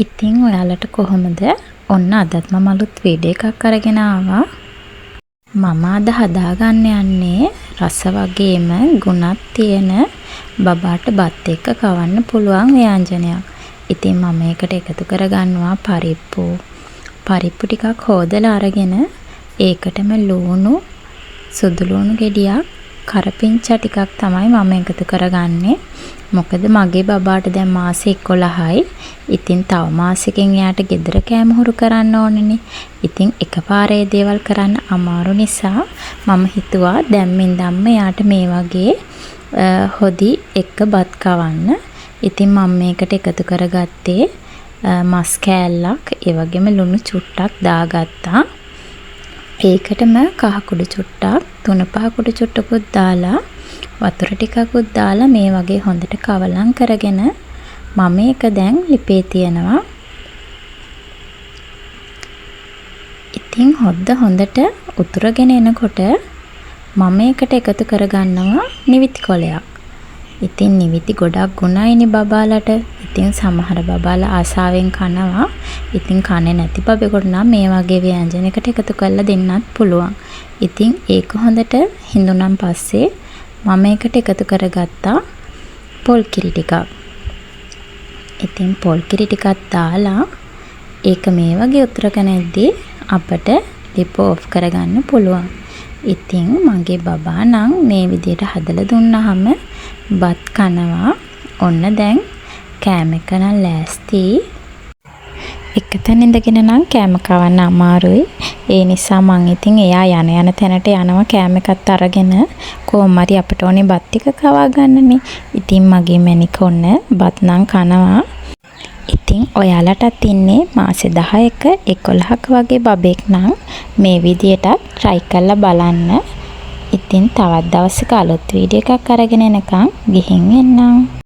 ඉතින් ඔයාලට කොහොමද? ඔන්න අදත් මම අලුත් වීඩියෝ එකක් අරගෙන ආවා. මම අද හදාගන්න යන්නේ රස වගේම ගුණත් තියෙන බබාට බත් එක්ක කවන්න පුළුවන් ව්‍යංජනයක්. ඉතින් මම ඒකට එකතු කරගන්නවා පරිප්පු. පරිප්පු ටිකක් හොදලා අරගෙන ඒකටම ලුණු, සුදු ලුණු ගෙඩියක්, කරපිංචා ටිකක් තමයි මම එකතු කරගන්නේ. මොකද මගේ බබාට දැන් මාස 11යි. ඉතින් තව මාසෙකින් එයාට ගෙදර කෑම හුරු කරන්න ඕනනේ. ඉතින් එකපාරේ දේවල් කරන්න අමාරු නිසා මම හිතුවා දැම්මින් දැම්ම එයාට මේ වගේ හොදි එක්ක බත් කවන්න. ඉතින් මම මේකට එකතු කරගත්තේ මස් කෑල්ලක්, ඒ වගේම ලුණු චුට්ටක් දාගත්තා. ඒකටම කහ කුඩු චුට්ටක්, තුන පහ කුඩු චුට්ටකුත් දාලා වතුර ටිකකුත් දාලා මේ වගේ හොඳට කවලම් කරගෙන මම ඒක දැන් ලිපේ තියනවා. ඉතින් හොඳට උතුරගෙන එනකොට මම ඒකට එකතු කරගන්නවා නිවිති කොලයක්. ඉතින් නිවිති ගොඩක් ගුණයිනේ බබාලට. ඉතින් සමහර බබාලා ආසාවෙන් කනවා. ඉතින් කන්නේ නැති බබෙකුට නම් මේ වගේ ව්‍යංජනයකට එකතු කරලා දෙන්නත් පුළුවන්. ඉතින් ඒක හොඳට හිඳුනන් පස්සේ මම ඒකට එකතු කරගත්තා පොල් කිරි ටිකක්. ඉතින් පොල් කිරි ටිකක් දාලා ඒක මේ වගේ උතුරගෙන යද්දී අපට ලිප ඔෆ් කරගන්න පුළුවන්. ඉතින් මගේ බබා නම් මේ විදිහට හදලා දුන්නාම බත් කනවා. ඔන්න දැන් කෑම එක නම් ලෑස්ති. එකතැන ඉඳගෙන නම් කෑම කවන්න අමාරුයි. ඒ නිසා මං ඉතින් එයා යන තැනට යනවා කෑම එකත් අරගෙන. කොහොම හරි අපට ඕනේ බත් ටික කවා ගන්නනේ. ඉතින් මගේ මැනික ඔන්න බත් නම් කනවා. ඉතින් ඔයාලටත් ඉන්නේ මාසේ 10ක 11ක වගේ බබෙක් නම් මේ විදියට try කරලා බලන්න. ඉතින් තවත් දවසක අලුත් වීඩියෝ එකක් අරගෙන එනකම් ගිහින් එන්නම්.